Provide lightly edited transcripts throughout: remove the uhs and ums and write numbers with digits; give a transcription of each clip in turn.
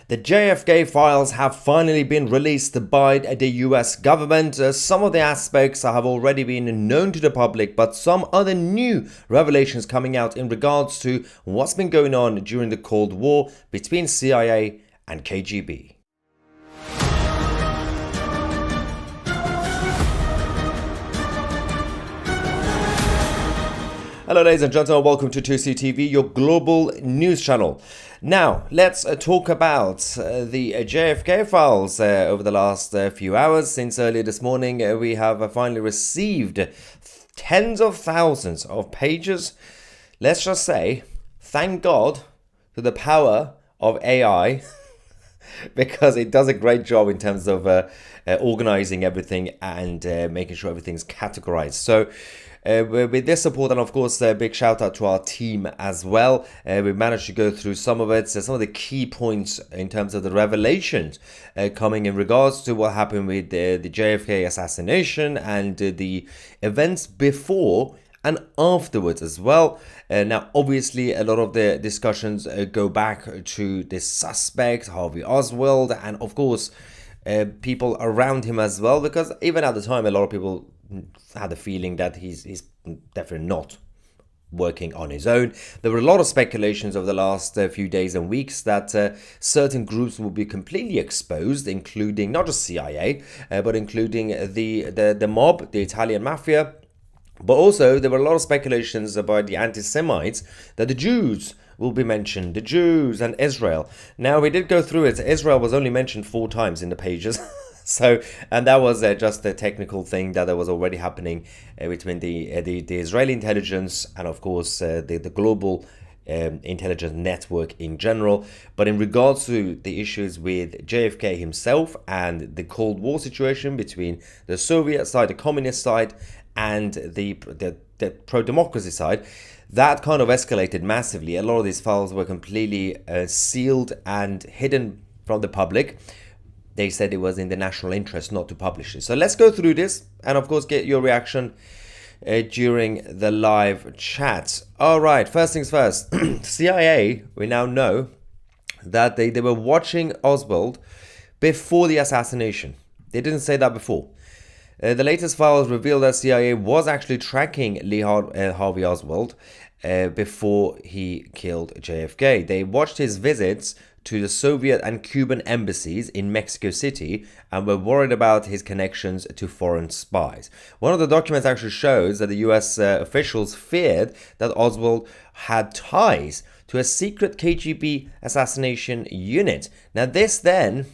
The JFK Files have finally been released by the US government. Some of the aspects have already been known to the public, but some other new revelations coming out in regards to what's been going on during the Cold War between CIA and KGB. Hello ladies and gentlemen, welcome to 2CTV, your global news channel. Now, let's talk about the JFK files over the last few hours. Since earlier this morning, we have finally received tens of thousands of pages. Let's just say, thank God to the power of AI, because it does a great job in terms of organizing everything and making sure everything's categorized. So, with this support, and of course a big shout out to our team as well, we managed to go through some of it, some of the key points in terms of the revelations coming in regards to what happened with the JFK assassination and the events before and afterwards as well. Now, obviously, a lot of the discussions go back to the suspect, Harvey Oswald, and of course, people around him as well, because even at the time, a lot of people had the feeling that he's definitely not working on his own. There were a lot of speculations over the last few days and weeks that certain groups will be completely exposed, including not just CIA, but including the mob, the Italian mafia. But also, there were a lot of speculations about the anti-Semites, that the Jews will be mentioned, the Jews and Israel. Now, we did go through it. Israel was only mentioned 4 times in the pages. So, and that was just a technical thing that was already happening between the Israeli intelligence and, of course, the global intelligence network in general. But in regards to the issues with JFK himself and the Cold War situation between the Soviet side, the communist side, and the pro-democracy side, that kind of escalated massively. A lot of these files were completely sealed and hidden from the public. They said it was in the national interest not to publish it. So let's go through this and, of course, get your reaction during the live chat. All right, first things first. CIA, we now know that they were watching Oswald before the assassination. They didn't say that before. The latest files reveal that CIA was actually tracking Harvey Oswald before he killed JFK. They watched his visits to the Soviet and Cuban embassies in Mexico City and were worried about his connections to foreign spies. One of the documents actually shows that the US officials feared that Oswald had ties to a secret KGB assassination unit. Now this then,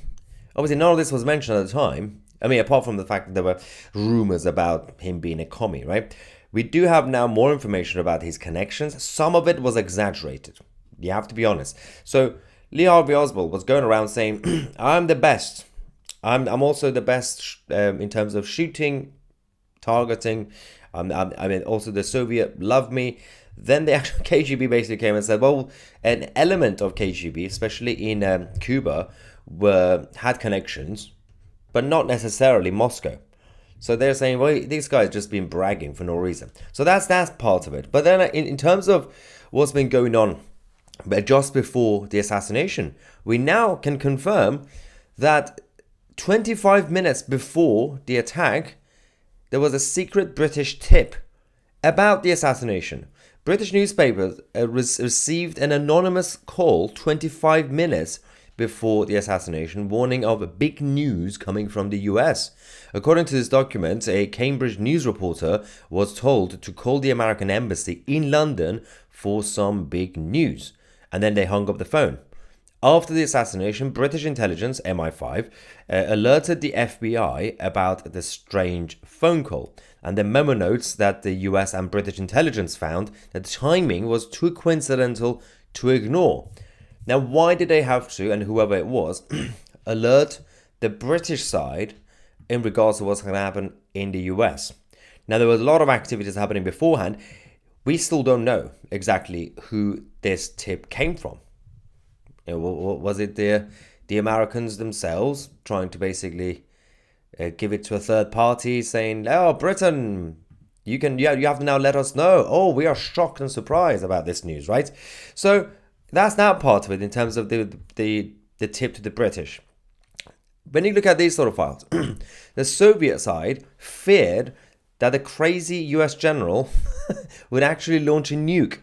obviously none of this was mentioned at the time. I mean, apart from the fact that there were rumors about him being a commie, right? We do have now more information about his connections. Some of it was exaggerated. You have to be honest. So Lee Harvey Oswald was going around saying, I'm the best. I'm also the best in terms of shooting, targeting. I mean, also the Soviet love me. Then the actual KGB basically came and said, well, an element of KGB, especially in Cuba, had connections, but not necessarily Moscow. So they're saying, well, these guys just been bragging for no reason. So that's part of it. But then in terms of what's been going on, but just before the assassination, we now can confirm that 25 minutes before the attack, there was a secret British tip about the assassination. British newspapers received an anonymous call 25 minutes before the assassination, warning of big news coming from the US. According to this document, a Cambridge news reporter was told to call the American embassy in London for some big news. And then they hung up the phone. After the assassination, British intelligence, MI5, alerted the FBI about the strange phone call. And the memo notes that the US and British intelligence found that the timing was too coincidental to ignore. Now, why did they have to, and whoever it was, alert the British side in regards to what's going to happen in the US? Now, there was a lot of activities happening beforehand. We still don't know exactly who this tip came from. You know, was it the Americans themselves trying to basically give it to a third party, saying, "Oh, Britain, you have to now let us know. Oh, we are shocked and surprised about this news," right? So that's that part of it in terms of the the tip to the British. When you look at these sort of files, the Soviet side feared that the crazy US general would actually launch a nuke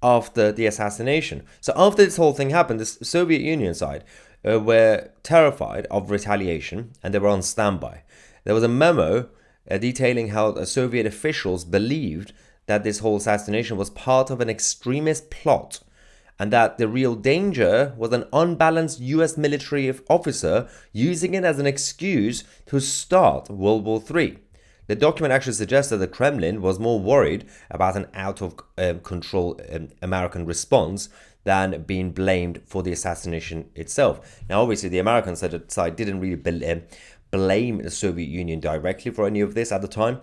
after the assassination. So after this whole thing happened, the Soviet Union side were terrified of retaliation and they were on standby. There was a memo detailing how Soviet officials believed that this whole assassination was part of an extremist plot and that the real danger was an unbalanced US military officer using it as an excuse to start World War III. The document actually suggests that the Kremlin was more worried about an out-of-control American response than being blamed for the assassination itself. Now, obviously, the American side didn't really blame the Soviet Union directly for any of this at the time,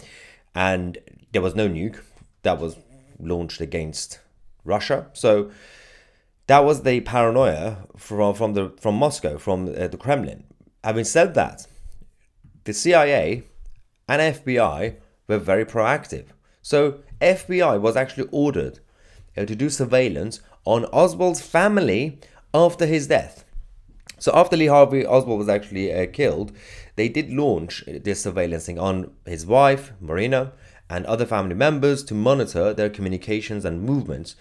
and there was no nuke that was launched against Russia. So that was the paranoia from Moscow, from the Kremlin. Having said that, the CIA and FBI were very proactive. So FBI was actually ordered to do surveillance on Oswald's family after his death. So after Lee Harvey Oswald was actually killed, they did launch this surveillancing on his wife, Marina, and other family members to monitor their communications and movements.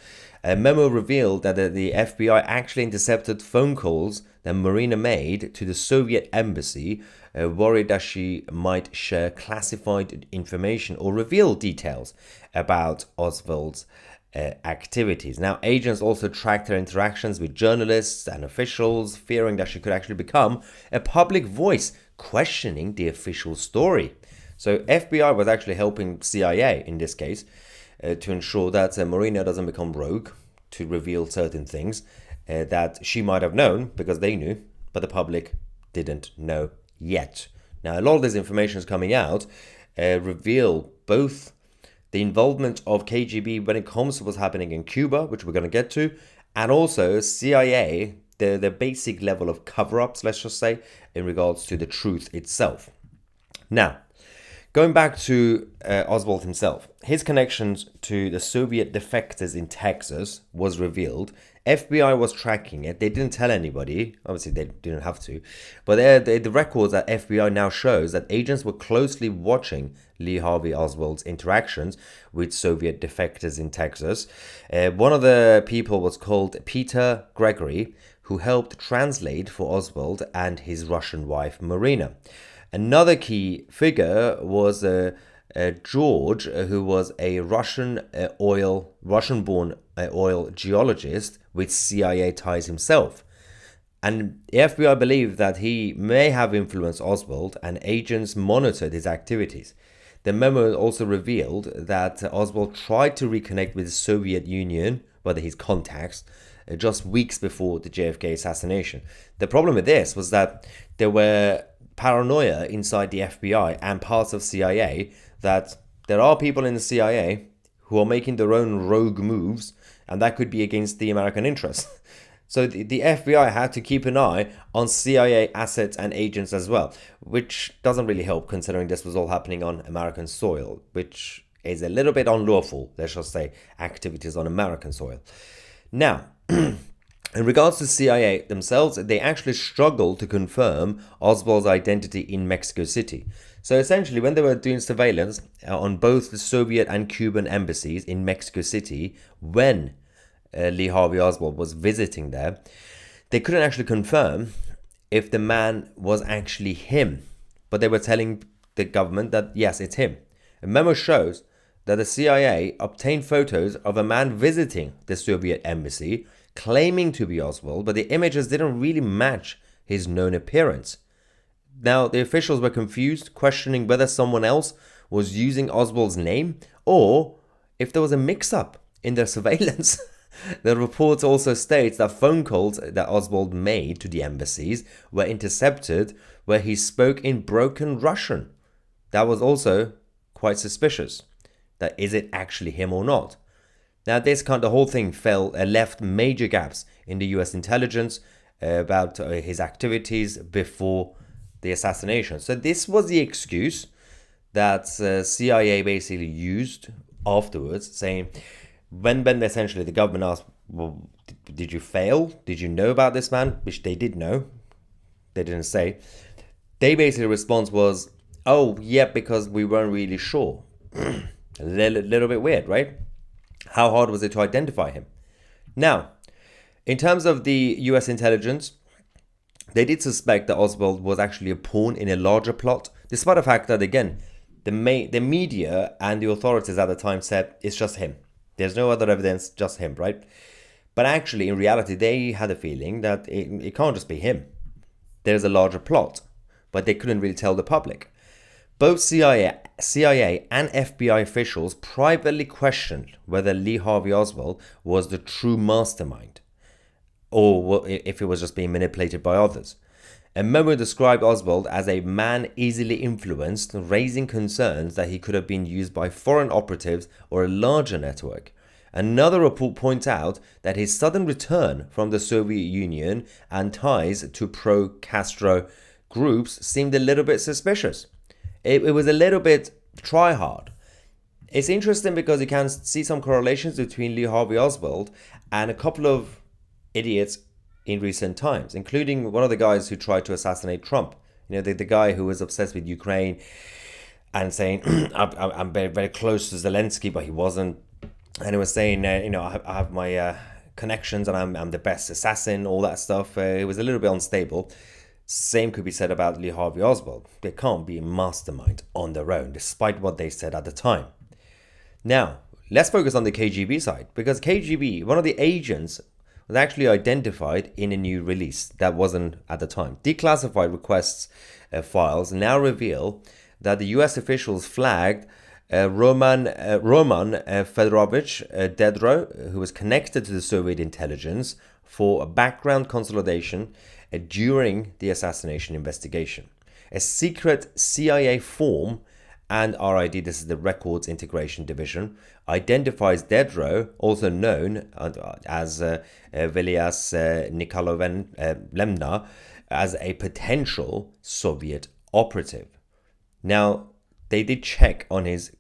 A memo revealed that the FBI actually intercepted phone calls that Marina made to the Soviet embassy, worried that she might share classified information or reveal details about Oswald's activities. Now, agents also tracked her interactions with journalists and officials, fearing that she could actually become a public voice questioning the official story. So FBI was actually helping CIA in this case to ensure that Marina doesn't become rogue, to reveal certain things that she might have known because they knew, but the public didn't know yet. Now, a lot of this information is coming out reveal both the involvement of KGB when it comes to what's happening in Cuba, which we're going to get to, and also CIA, the basic level of cover-ups, let's just say, in regards to the truth itself. Now, going back to Oswald himself, his connections to the Soviet defectors in Texas was revealed. FBI was tracking it. They didn't tell anybody. Obviously, they didn't have to. But the records at FBI now shows that agents were closely watching Lee Harvey Oswald's interactions with Soviet defectors in Texas. One of the people was called Peter Gregory, who helped translate for Oswald and his Russian wife, Marina. Another key figure was George, who was a Russian-born oil geologist with CIA ties himself. And the FBI believed that he may have influenced Oswald, and agents monitored his activities. The memo also revealed that Oswald tried to reconnect with the Soviet Union, whether his contacts, just weeks before the JFK assassination. The problem with this was that there were paranoia inside the FBI and parts of CIA that there are people in the CIA who are making their own rogue moves, and that could be against the American interest. So the FBI had to keep an eye on CIA assets and agents as well, which doesn't really help considering this was all happening on American soil, which is a little bit unlawful, let's just say, activities on American soil. Now, in regards to CIA themselves, they actually struggled to confirm Oswald's identity in Mexico City. So essentially, when they were doing surveillance on both the Soviet and Cuban embassies in Mexico City, when Lee Harvey Oswald was visiting there, they couldn't actually confirm if the man was actually him. But they were telling the government that, yes, it's him. A memo shows that the CIA obtained photos of a man visiting the Soviet embassy, claiming to be Oswald, but the images didn't really match his known appearance. Now, the officials were confused, questioning whether someone else was using Oswald's name or if there was a mix-up in their surveillance. The report also states that phone calls that Oswald made to the embassies were intercepted where he spoke in broken Russian. That was also quite suspicious. That is it actually him or not? Now, the whole thing left major gaps in the US intelligence about his activities before the assassination. So this was the excuse that CIA basically used afterwards, saying, when essentially the government asked, well, did you fail? Did you know about this man? Which they did know. they didn't say. They basically response was, oh, yeah, because we weren't really sure. A little bit weird, right? How hard was it to identify him? Now, in terms of the US intelligence, they did suspect that Oswald was actually a pawn in a larger plot, despite the fact that, again, the media and the authorities at the time said it's just him. There's no other evidence, just him, right? But actually, in reality, they had a feeling that it can't just be him. There's a larger plot, but they couldn't really tell the public. Both CIA and FBI officials privately questioned whether Lee Harvey Oswald was the true mastermind, or if it was just being manipulated by others. A memo described Oswald as a man easily influenced, raising concerns that he could have been used by foreign operatives or a larger network. Another report points out that his sudden return from the Soviet Union and ties to pro-Castro groups seemed a little bit suspicious. It was a little bit try-hard. It's interesting because you can see some correlations between Lee Harvey Oswald and a couple of idiots in recent times, including one of the guys who tried to assassinate Trump. You know, the guy who was obsessed with Ukraine and saying, I'm very, very close to Zelensky, but he wasn't. And he was saying, I have my connections and I'm the best assassin, all that stuff. It was a little bit unstable. Same could be said about Lee Harvey Oswald. They can't be a mastermind on their own, despite what they said at the time. Now, let's focus on the KGB side, because KGB, one of the agents, was actually identified in a new release that wasn't at the time. Declassified requests files now reveal that the US officials flagged Roman Fedorovich Dedro, who was connected to the Soviet intelligence, for a background consolidation during the assassination investigation. A secret CIA form and RID, this is the Records Integration Division, identifies Dedro, also known as Velias Nikolaevna, as a potential Soviet operative. Now, they did check on his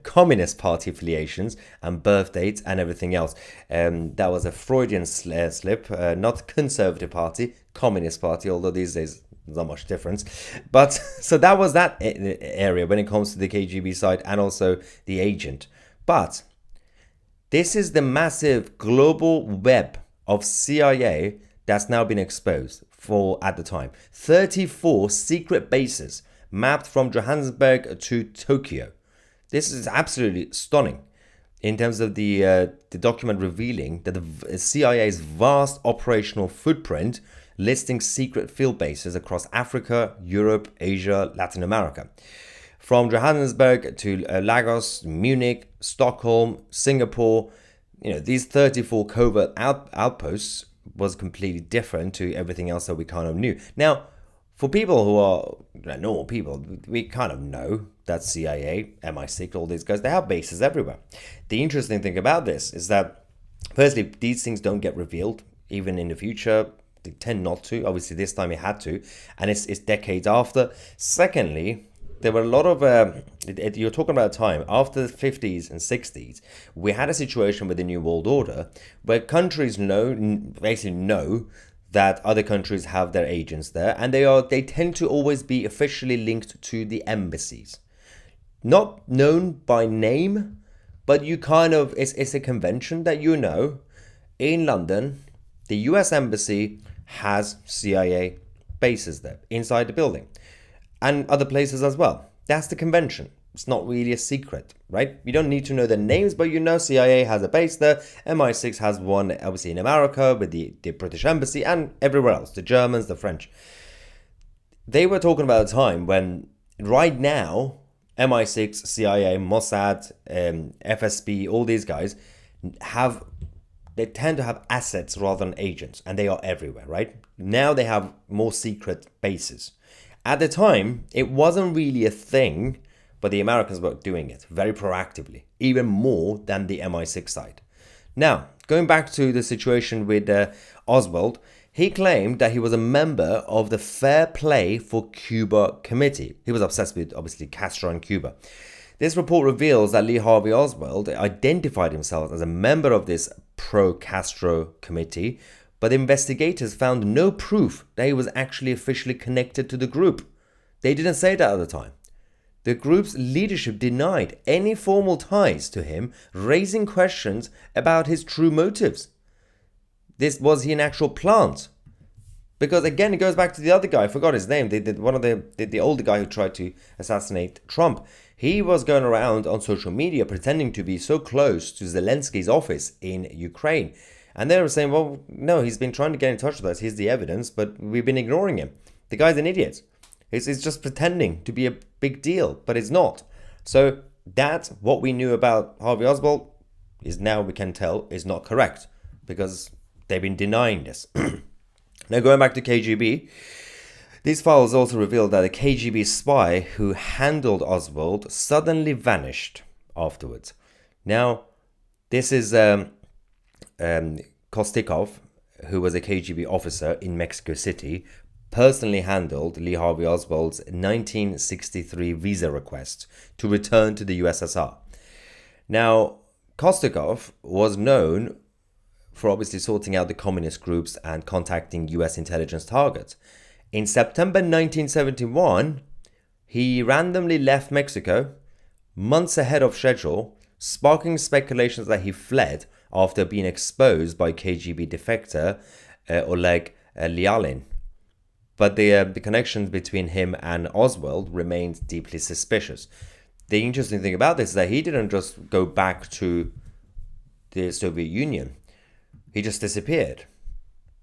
Communist Party affiliations and birth dates and everything else. That was a Freudian slip, not Conservative Party, Communist Party, although these days not much difference. But so that was that area when it comes to the KGB side and also the agent. But this is the massive global web of CIA that's now been exposed for at the time. 34 secret bases mapped from Johannesburg to Tokyo. This is absolutely stunning in terms of the document revealing that the CIA's vast operational footprint, listing secret field bases across Africa, Europe, Asia, Latin America. From Johannesburg to Lagos, Munich, Stockholm, Singapore, these 34 covert outposts was completely different to everything else that we kind of knew. Now, for people who are normal people, we kind of know that CIA, MI6, all these guys, they have bases everywhere. The interesting thing about this is that, firstly, these things don't get revealed, even in the future. They tend not to. Obviously, this time it had to, and it's decades after. Secondly, there were a lot of, you're talking about a time after the 50s and 60s, we had a situation with the New World Order where countries basically know that other countries have their agents there, and they tend to always be officially linked to the embassies. Not known by name, but you kind of, it's a convention that in London, the US Embassy has CIA bases there, inside the building, and other places as well. That's the convention. It's not really a secret, right? You don't need to know the names, but CIA has a base there. MI6 has one, obviously, in America with the British Embassy and everywhere else, the Germans, the French. They were talking about a time when, right now, MI6, CIA, Mossad, FSB, all these guys they tend to have assets rather than agents, and they are everywhere, right? Now they have more secret bases. At the time, it wasn't really a thing, but the Americans were doing it very proactively, even more than the MI6 side. Now, going back to the situation with Oswald, he claimed that he was a member of the Fair Play for Cuba Committee. He was obsessed with, obviously, Castro and Cuba. This report reveals that Lee Harvey Oswald identified himself as a member of this pro-Castro committee, but investigators found no proof that he was actually officially connected to the group. They didn't say that at the time. The group's leadership denied any formal ties to him, raising questions about his true motives. Was he an actual plant? Because again, it goes back to the other guy. I forgot his name. The older guy who tried to assassinate Trump. He was going around on social media pretending to be so close to Zelensky's office in Ukraine. And they were saying, well, no, he's been trying to get in touch with us. Here's the evidence, but we've been ignoring him. The guy's an idiot. It's just pretending to be a big deal, but it's not. So that's what we knew about Harvey Oswald is now we can tell is not correct because they've been denying this. Now, going back to KGB, these files also revealed that a KGB spy who handled Oswald suddenly vanished afterwards. Now, this is Kostikov, who was a KGB officer in Mexico City, personally handled Lee Harvey Oswald's 1963 visa request to return to the USSR. Now, Kostikov was known for obviously sorting out the communist groups and contacting US intelligence targets. In September 1971, he randomly left Mexico months ahead of schedule, sparking speculations that he fled after being exposed by KGB defector Oleg Lialin. But the connections between him and Oswald remained deeply suspicious. The interesting thing about this is that he didn't just go back to the Soviet Union. He just disappeared.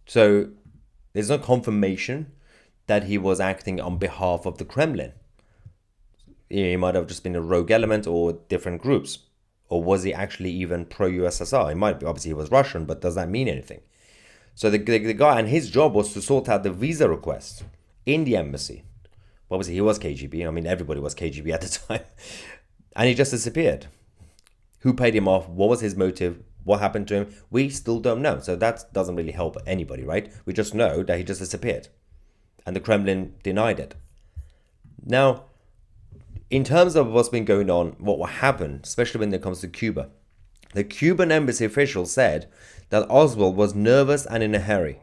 So there's no confirmation that he was acting on behalf of the Kremlin. He might have just been a rogue element or different groups. Or was he actually even pro-USSR? He might be. Obviously, he was Russian, but does that mean anything? So the guy, and his job was to sort out the visa requests in the embassy. Obviously, he was KGB. I mean, everybody was KGB at the time. And he just disappeared. Who paid him off? What was his motive? What happened to him? We still don't know. So that doesn't really help anybody, right? We just know that he just disappeared. And the Kremlin denied it. Now, in terms of what's been going on, what will happen, especially when it comes to Cuba, the Cuban embassy official said that Oswald was nervous and in a hurry.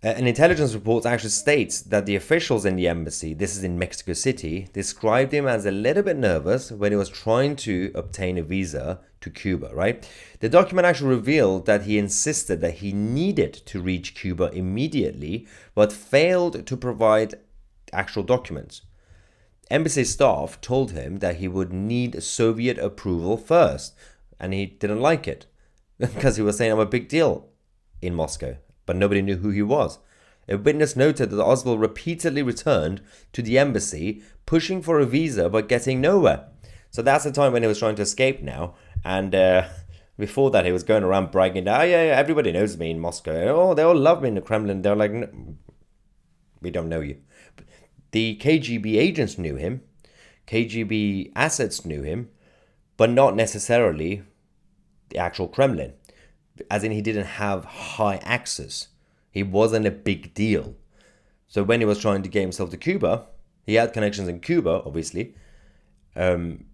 An intelligence report actually states that the officials in the embassy, this is in Mexico City, described him as a little bit nervous when he was trying to obtain a visa to Cuba, right? The document actually revealed that he insisted that he needed to reach Cuba immediately, but failed to provide actual documents. Embassy staff told him that he would need Soviet approval first, and he didn't like it because he was saying, I'm a big deal in Moscow, but nobody knew who he was. A witness noted that Oswald repeatedly returned to the embassy, pushing for a visa but getting nowhere. So that's the time when he was trying to escape now, and before that he was going around bragging, yeah, everybody knows me in Moscow. Oh, they all love me in the Kremlin. They're like, no, we don't know you. The KGB agents knew him, KGB assets knew him, but not necessarily the actual Kremlin. As in, he didn't have high access. He wasn't a big deal. So when he was trying to get himself to Cuba, he had connections in Cuba, obviously. He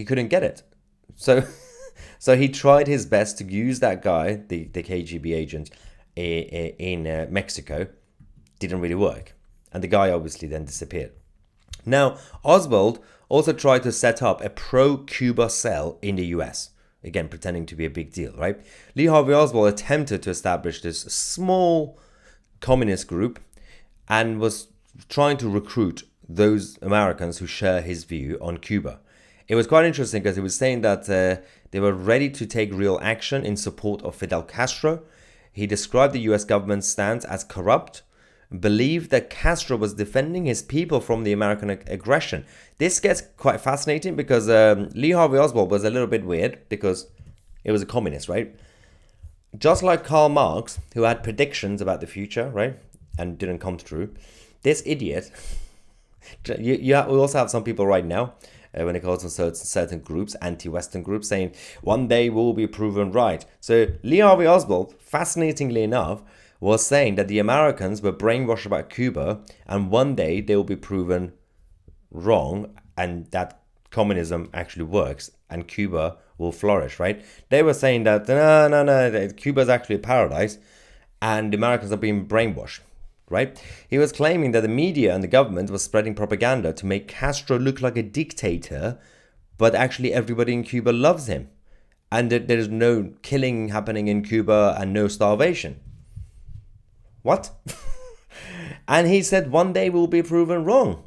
couldn't get it. So he tried his best to use that guy, the KGB agent in Mexico. Didn't really work. And the guy obviously then disappeared. Now, Oswald also tried to set up a pro-Cuba cell in the US. Again, pretending to be a big deal, right? Lee Harvey Oswald attempted to establish this small communist group and was trying to recruit those Americans who share his view on Cuba. It was quite interesting because he was saying that they were ready to take real action in support of Fidel Castro. He described the US government's stance as corrupt, believed that Castro was defending his people from the American aggression. This gets quite fascinating because Lee Harvey Oswald was a little bit weird because he was a communist, right? Just like Karl Marx, who had predictions about the future, right, and didn't come true. This idiot, we also have some people right now, when it comes to certain groups, anti-Western groups, saying one day we'll be proven right. So Lee Harvey Oswald, fascinatingly enough, was saying that the Americans were brainwashed about Cuba and one day they will be proven wrong and that communism actually works and Cuba will flourish, right? They were saying that, no, Cuba's actually a paradise and the Americans are being brainwashed, right? He was claiming that the media and the government was spreading propaganda to make Castro look like a dictator, but actually everybody in Cuba loves him. And that there's no killing happening in Cuba and no starvation. What? And he said one day we'll be proven wrong.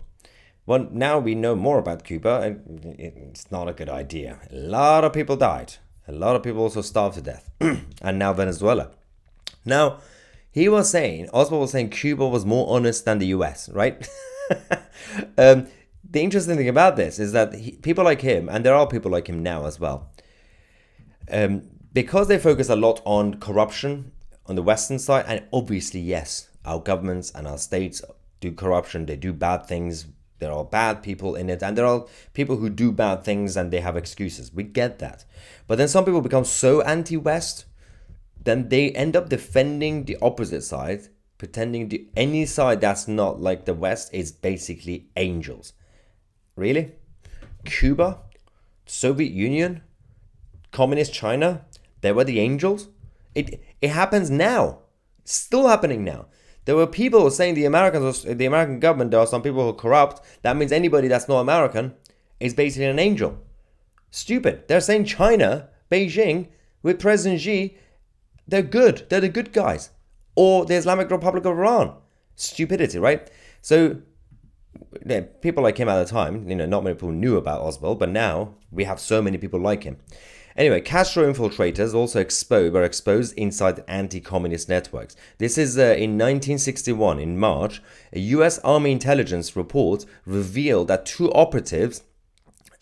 Well, now we know more about Cuba, and it's not a good idea. A lot of people died. A lot of people also starved to death. And now Venezuela. Now, Oswald was saying Cuba was more honest than the US, right? The interesting thing about this is that people like him, and there are people like him now as well, because they focus a lot on corruption on the Western side, and obviously, yes, our governments and our states do corruption, they do bad things, there are bad people in it, and there are people who do bad things and they have excuses. We get that. But then some people become so anti-West, then they end up defending the opposite side, pretending any side that's not like the West is basically angels. Really? Cuba? Soviet Union? Communist China? They were the angels? It happens now. It's still happening now. There were people saying the American government, there are some people who are corrupt. That means anybody that's not American is basically an angel. Stupid. They're saying China, Beijing, with President Xi, they're good. They're the good guys. Or the Islamic Republic of Iran. Stupidity, right? So people like him at the time, not many people knew about Oswald, but now we have so many people like him. Anyway, Castro infiltrators also were exposed inside anti-communist networks. This is in 1961, in March, a US Army intelligence report revealed that two operatives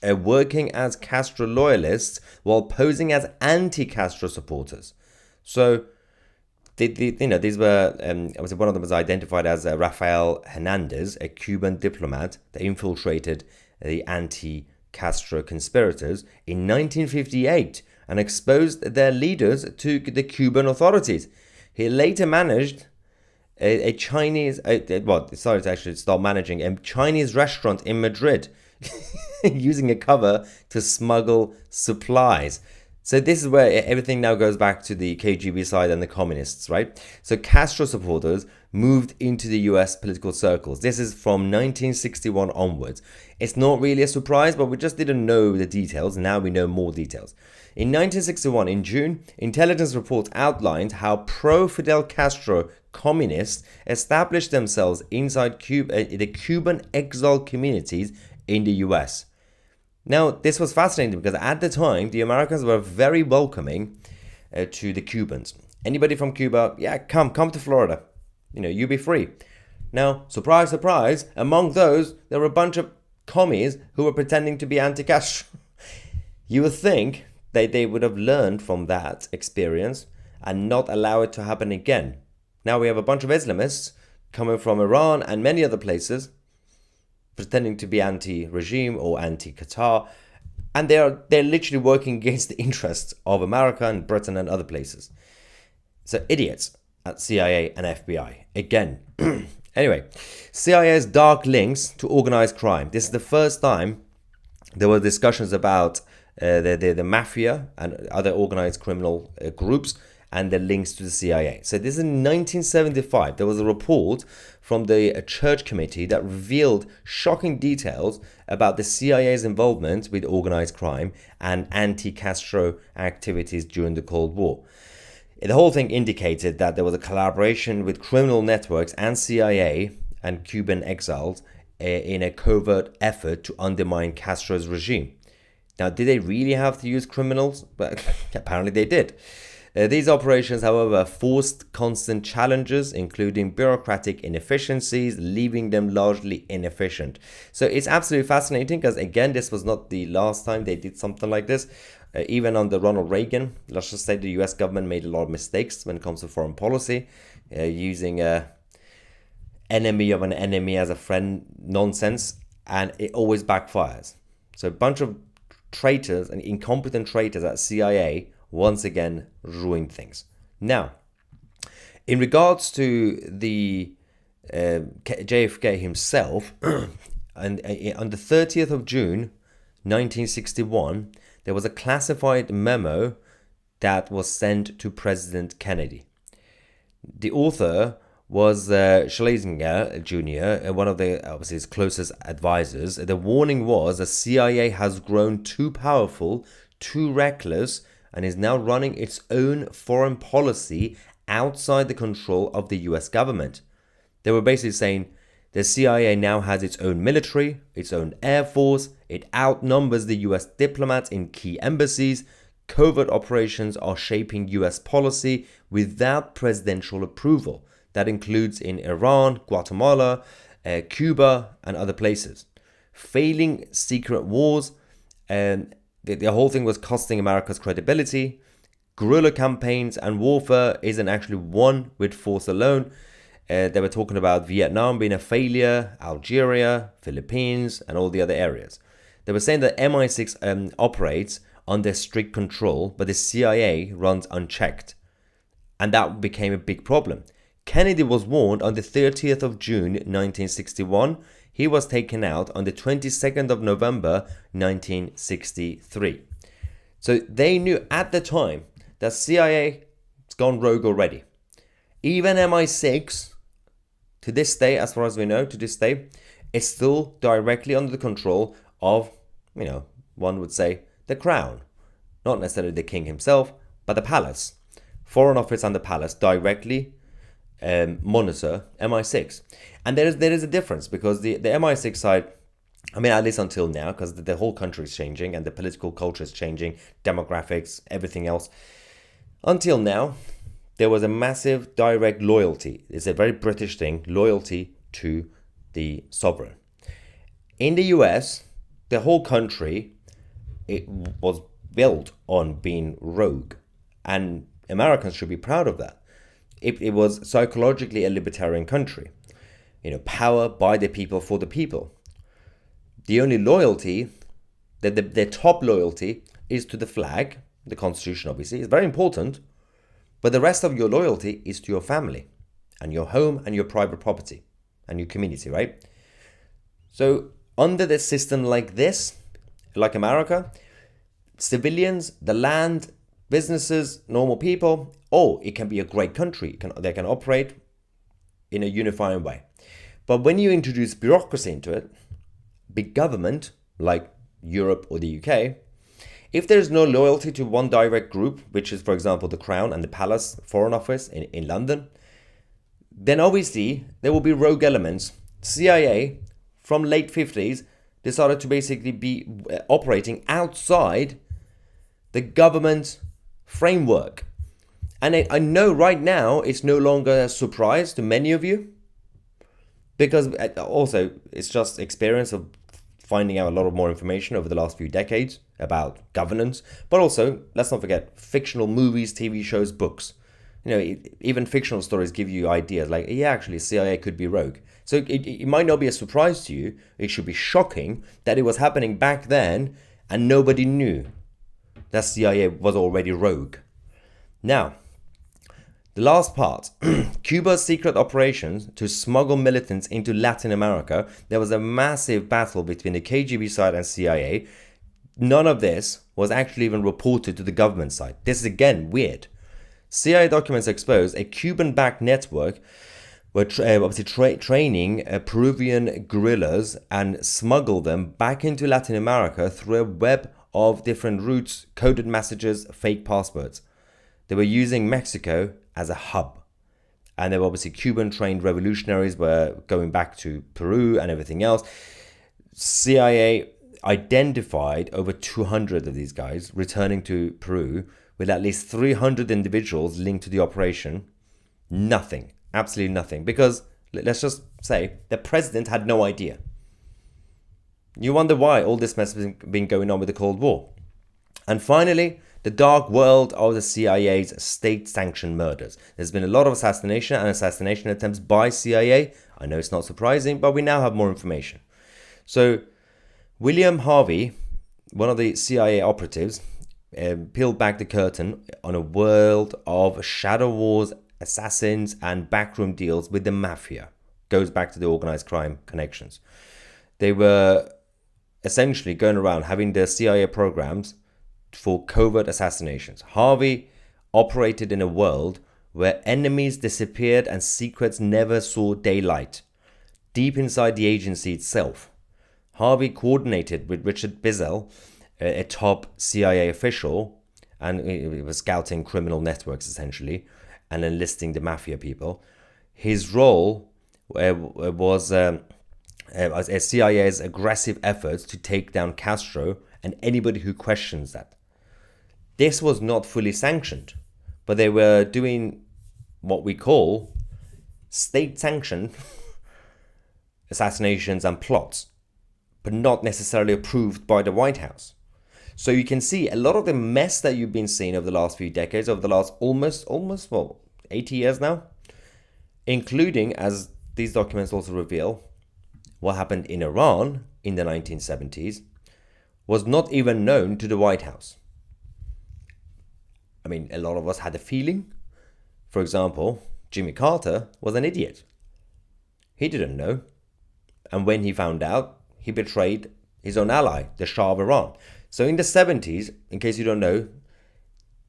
working as Castro loyalists while posing as anti-Castro supporters. So, these were, one of them was identified as Rafael Hernandez, a Cuban diplomat that infiltrated the anti-Castro conspirators in 1958 and exposed their leaders to the Cuban authorities. He later managed started to actually start managing a Chinese restaurant in Madrid using a cover to smuggle supplies. So this is where everything now goes back to the KGB side and the communists, right? So Castro supporters moved into the US political circles. This is from 1961 onwards. It's not really a surprise, but we just didn't know the details. Now we know more details. In 1961, in June, intelligence reports outlined how pro-Fidel Castro communists established themselves inside the Cuban exile communities in the US. Now, this was fascinating because at the time, the Americans were very welcoming to the Cubans. Anybody from Cuba, come to Florida. You be free. Now, surprise, surprise, among those, there were a bunch of commies who were pretending to be anti-Castro. You would think that they would have learned from that experience and not allow it to happen again. Now we have a bunch of Islamists coming from Iran and many other places pretending to be anti-regime or anti-Qatar, and they're literally working against the interests of America and Britain and other places. So idiots at CIA and FBI again. Anyway, CIA's dark links to organized crime. This is the first time there were discussions about the mafia and other organized criminal groups and the links to the CIA. So this is in 1975. There was a report from the Church Committee that revealed shocking details about the CIA's involvement with organized crime and anti-Castro activities during the Cold War. The whole thing indicated that there was a collaboration with criminal networks and CIA and Cuban exiles in a covert effort to undermine Castro's regime. Now, did they really have to use criminals? But apparently they did. These operations, however, forced constant challenges, including bureaucratic inefficiencies, leaving them largely inefficient. So it's absolutely fascinating because, again, this was not the last time they did something like this. Even under Ronald Reagan, let's just say the US government made a lot of mistakes when it comes to foreign policy, using enemy of an enemy as a friend nonsense, and it always backfires. So a bunch of traitors and incompetent traitors at CIA once again ruined things. Now, in regards to the JFK himself, and on the 30th of June 1961, there was a classified memo that was sent to President Kennedy. The author was Schlesinger Jr., one of the obviously his closest advisors. The warning was the CIA has grown too powerful, too reckless, and is now running its own foreign policy outside the control of the US government. They were basically saying the CIA now has its own military, its own air force, it outnumbers the US diplomats in key embassies, covert operations are shaping US policy without presidential approval. That includes in Iran, Guatemala, Cuba, and other places. Failing secret wars, and the whole thing was costing America's credibility. Guerrilla campaigns and warfare isn't actually won with force alone. They were talking about Vietnam being a failure, Algeria, Philippines, and all the other areas. They were saying that MI6 operates under strict control, but the CIA runs unchecked. And that became a big problem. Kennedy was warned on the 30th of June 1961. He was taken out on the 22nd of November 1963. So they knew at the time that CIA has gone rogue already. Even MI6, to this day, as far as we know, to this day, is still directly under the control of, one would say, the crown. Not necessarily the king himself, but the palace. Foreign Office and the palace directly monitor MI6. And there is a difference because the MI6 side, at least until now, because the whole country is changing and the political culture is changing, demographics, everything else. Until now, there was a massive direct loyalty. It's a very British thing, loyalty to the sovereign. In the US, the whole country, it was built on being rogue. And Americans should be proud of that. It was psychologically a libertarian country. Power by the people for the people. The only loyalty, the top loyalty, is to the flag, the Constitution obviously, is very important. But the rest of your loyalty is to your family and your home and your private property and your community, right? So under the system like this, like America, civilians, the land, businesses, normal people, it can be a great country. They can operate in a unifying way. But when you introduce bureaucracy into it, big government, like Europe or the UK, if there's no loyalty to one direct group, which is, for example, the Crown and the Palace Foreign Office in London, then obviously there will be rogue elements. CIA, from late 50s, decided to basically be operating outside the government framework. And I know right now it's no longer a surprise to many of you, because also it's just experience of finding out a lot of more information over the last few decades about governance. But also, let's not forget, fictional movies, TV shows, books. Even fictional stories give you ideas like, yeah, actually CIA could be rogue. So it might not be a surprise to you. It should be shocking that it was happening back then and nobody knew that CIA was already rogue. Now, the last part, Cuba's secret operations to smuggle militants into Latin America. There was a massive battle between the KGB side and CIA. None of this was actually even reported to the government side. This is again weird. CIA documents expose a Cuban-backed network were training Peruvian guerrillas and smuggle them back into Latin America through a web of different routes, coded messages, fake passports. They were using Mexico as a hub. And there were obviously Cuban-trained revolutionaries were going back to Peru and everything else. CIA identified over 200 of these guys returning to Peru with at least 300 individuals linked to the operation. Nothing. Absolutely nothing. Because, let's just say, the president had no idea. You wonder why all this mess has been going on with the Cold War. And finally, the dark world of the CIA's state-sanctioned murders. There's been a lot of assassination attempts by CIA. I know it's not surprising, but we now have more information. So, William Harvey, one of the CIA operatives, peeled back the curtain on a world of shadow wars, assassins, and backroom deals with the mafia. Goes back to the organized crime connections. They were essentially going around having their CIA programs for covert assassinations. Harvey operated in a world where enemies disappeared and secrets never saw daylight. Deep inside the agency itself, Harvey coordinated with Richard Bizzell, a top CIA official, and he was scouting criminal networks essentially and enlisting the mafia people. His role was CIA's aggressive efforts to take down Castro and anybody who questions that. This was not fully sanctioned, but they were doing what we call state-sanctioned assassinations and plots, but not necessarily approved by the White House. So you can see a lot of the mess that you've been seeing over the last few decades, over the last almost 80 years now, including, as these documents also reveal, what happened in Iran in the 1970s, was not even known to the White House. I mean, a lot of us had a feeling. For example, Jimmy Carter was an idiot. He didn't know. And when he found out, he betrayed his own ally, the Shah of Iran. So in the 70s, in case you don't know,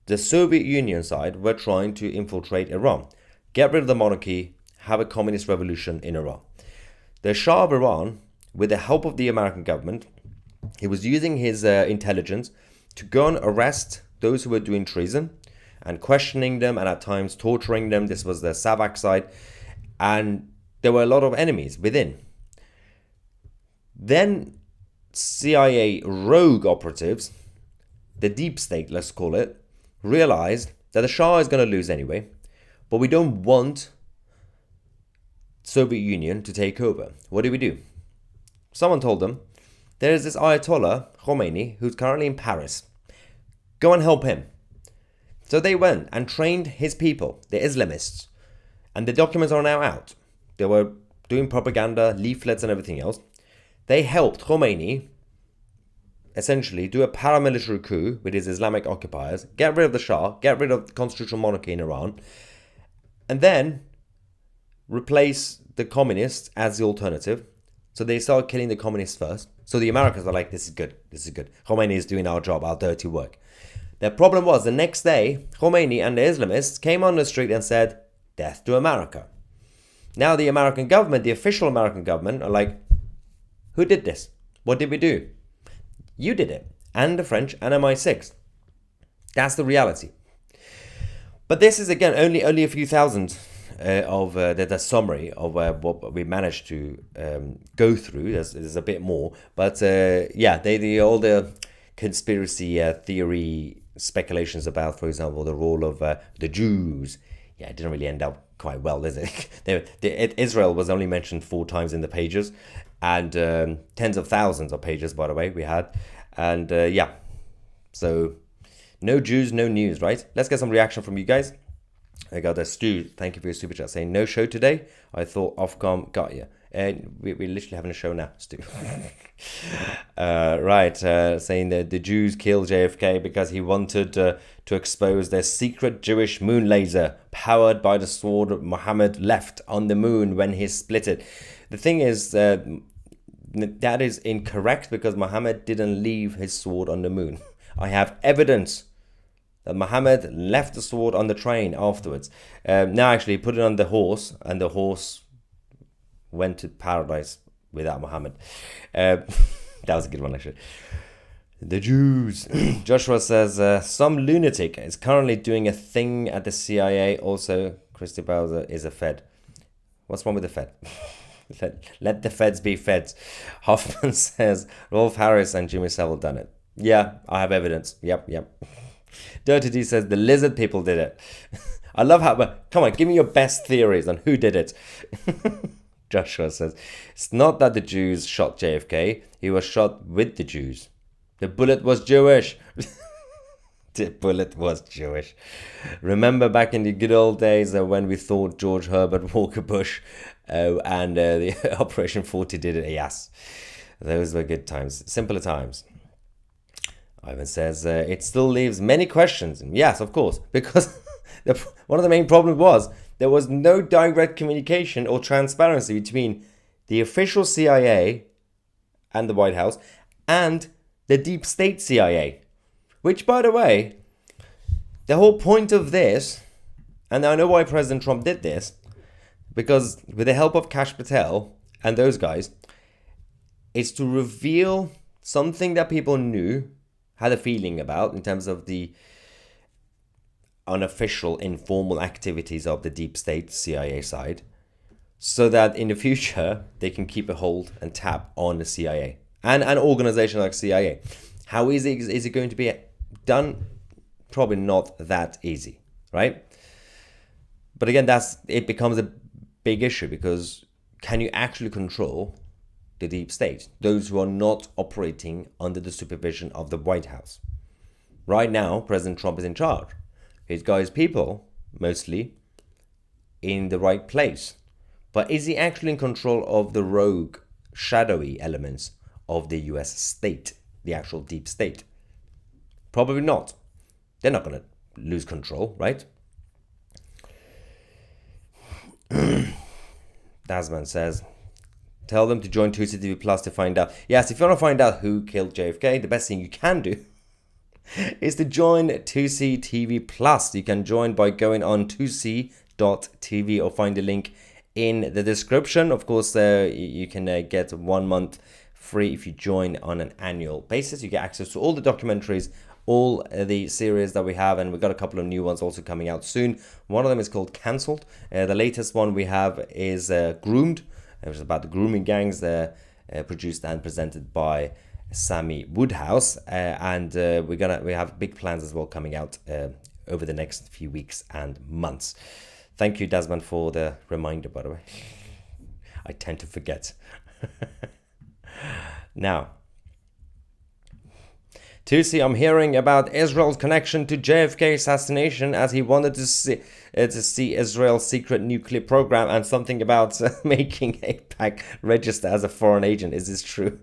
the Soviet Union side were trying to infiltrate Iran, get rid of the monarchy, have a communist revolution in Iran. The Shah of Iran, with the help of the American government, he was using his intelligence to go and arrest those who were doing treason and questioning them and at times torturing them. This was the Savak side. And there were a lot of enemies within. Then CIA rogue operatives, the deep state, let's call it, realized that the Shah is going to lose anyway, but we don't want Soviet Union to take over. What do? Someone told them, there is this Ayatollah Khomeini who's currently in Paris. Go and help him. So they went and trained his people, the Islamists, and the documents are now out. They were doing propaganda, leaflets and everything else. They helped Khomeini essentially do a paramilitary coup with his Islamic occupiers, get rid of the Shah, get rid of the constitutional monarchy in Iran, and then replace the communists as the alternative. So they started killing the communists first. So the Americans are like, this is good. Khomeini is doing our job, our dirty work. The problem was the next day, Khomeini and the Islamists came on the street and said, death to America. Now the American government, the official American government, are like, who did this? What did we do? You did it. And the French and MI6. That's the reality. But this is, again, only a few thousand of the summary of what we managed to go through. There's a bit more. But all the conspiracy theory speculations about, for example, the role of the Jews. Yeah, it didn't really end up quite well, did it? Israel was only mentioned 4 times in the pages. And tens of thousands of pages, by the way, we had. And so no Jews, no news, right? Let's get some reaction from you guys. I got a Stu, thank you for your super chat, saying no show today. I thought Ofcom got you. And we're literally having a show now, Stu. Saying that the Jews killed JFK because he wanted to expose their secret Jewish moon laser powered by the sword Muhammad left on the moon when he split it. The thing is, that is incorrect because Muhammad didn't leave his sword on the moon. I have evidence that Muhammad left the sword on the train afterwards. Now, actually, he put it on the horse, and the horse went to paradise without Muhammad. That was a good one, actually. The Jews. Joshua says, some lunatic is currently doing a thing at the CIA. Also, Christy Bowser is a Fed. What's wrong with the Fed? Let the feds be feds. Hoffman says Rolf Harris and Jimmy Savile done it. Yeah, I have evidence. Yep. Dirty D says the lizard people did it. I love how, but come on, give me your best theories on who did it. Joshua says it's not that the Jews shot JFK. He was shot with the Jews. The bullet was Jewish. The bullet was Jewish. Remember back in the good old days when we thought George Herbert Walker Bush and the Operation 40 did it? Yes, those were good times, simpler times. Ivan says it still leaves many questions. Yes, of course, because one of the main problems was there was no direct communication or transparency between the official CIA and the White House and the deep state CIA. Which, by the way, the whole point of this, and I know why President Trump did this, because with the help of Kash Patel and those guys, it's to reveal something that people knew, had a feeling about in terms of the unofficial, informal activities of the deep state CIA side, so that in the future they can keep a hold and tap on the CIA and an organization like CIA. How easy is it going to be done? Probably not that easy, right? But again, it becomes a big issue, because can you actually control the deep state, those who are not operating under the supervision of the White House? Right now, President Trump is in charge. He's got his people, mostly, in the right place. But is he actually in control of the rogue, shadowy elements of the US state, the actual deep state? Probably not. They're not going to lose control, right? Dasman says, tell them to join 2CTV Plus to find out. Yes, if you want to find out who killed JFK, the best thing you can do is to join 2CTV Plus. You can join by going on 2c.tv or find the link in the description. Of course, you can get 1 month free if you join on an annual basis. You get access to all the documentaries, all the series that we have, and we've got a couple of new ones also coming out soon. One of them is called Cancelled. The latest one we have is Groomed, which is about the grooming gangs, produced and presented by Sammy Woodhouse, and we have big plans as well coming out over the next few weeks and months. Thank you, Desmond, for the reminder, by the way. I tend to forget. Now, 2C, I'm hearing about Israel's connection to JFK assassination, as he wanted to see Israel's secret nuclear program, and something about making AIPAC register as a foreign agent. Is this true?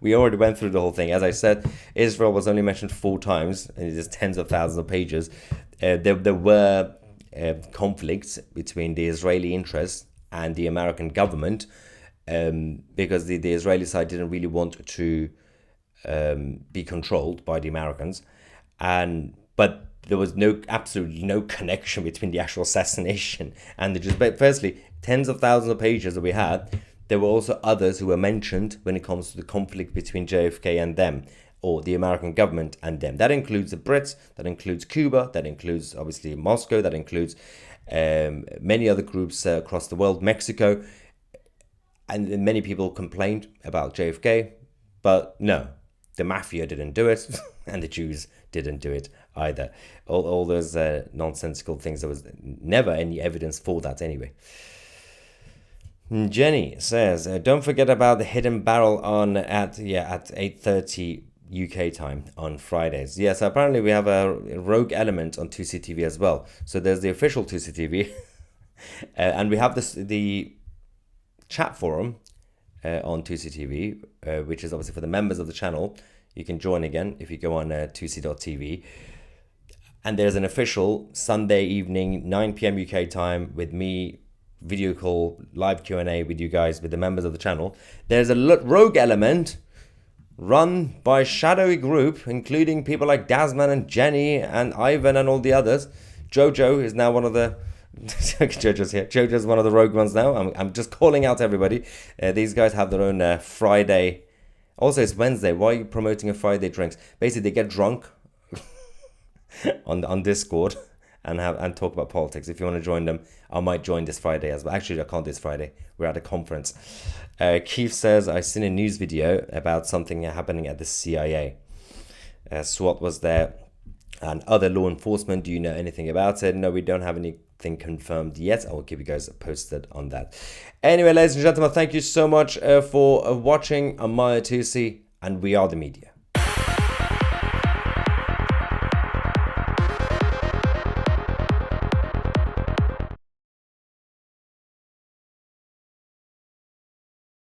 We already went through the whole thing. As I said, Israel was only mentioned 4 times, and it is tens of thousands of pages. There were conflicts between the Israeli interests and the American government, because the Israeli side didn't really want to be controlled by the Americans, but there was absolutely no connection between the actual assassination and but firstly, tens of thousands of pages that we had. There were also others who were mentioned when it comes to the conflict between JFK and them, or the American government and them. That includes the Brits, that includes Cuba, that includes obviously Moscow, that includes many other groups across the world, Mexico, and many people complained about JFK, but no. The mafia didn't do it, and the Jews didn't do it either. All those nonsensical things, there was never any evidence for that anyway. Jenny says, don't forget about the Hidden Barrel at 8:30 UK time on Fridays. Yes, apparently we have a rogue element on 2CTV as well. So there's the official 2CTV, and we have the chat forum on 2CTV, which is obviously for the members of the channel. You can join again if you go on 2c.tv. And there's an official Sunday evening, 9 p.m. UK time, with me, video call, live Q&A with you guys, with the members of the channel. There's a rogue element run by a shadowy group, including people like Dasman and Jenny and Ivan and all the others. Jojo is now one of the... Jojo's here. Jojo's one of the rogue ones now. I'm just calling out everybody. These guys have their own Friday. Also, it's Wednesday. Why are you promoting a Friday drinks? Basically, they get drunk on Discord and talk about politics. If you want to join them, I might join this Friday as well. Actually, I can't this Friday. We're at a conference. Keith says, I seen a news video about something happening at the CIA. SWAT was there and other law enforcement. Do you know anything about it? No, we don't have anything confirmed yet. I will keep you guys posted on that. Anyway, ladies and gentlemen, thank you so much for watching. I'm Maya 2C, and we are the media.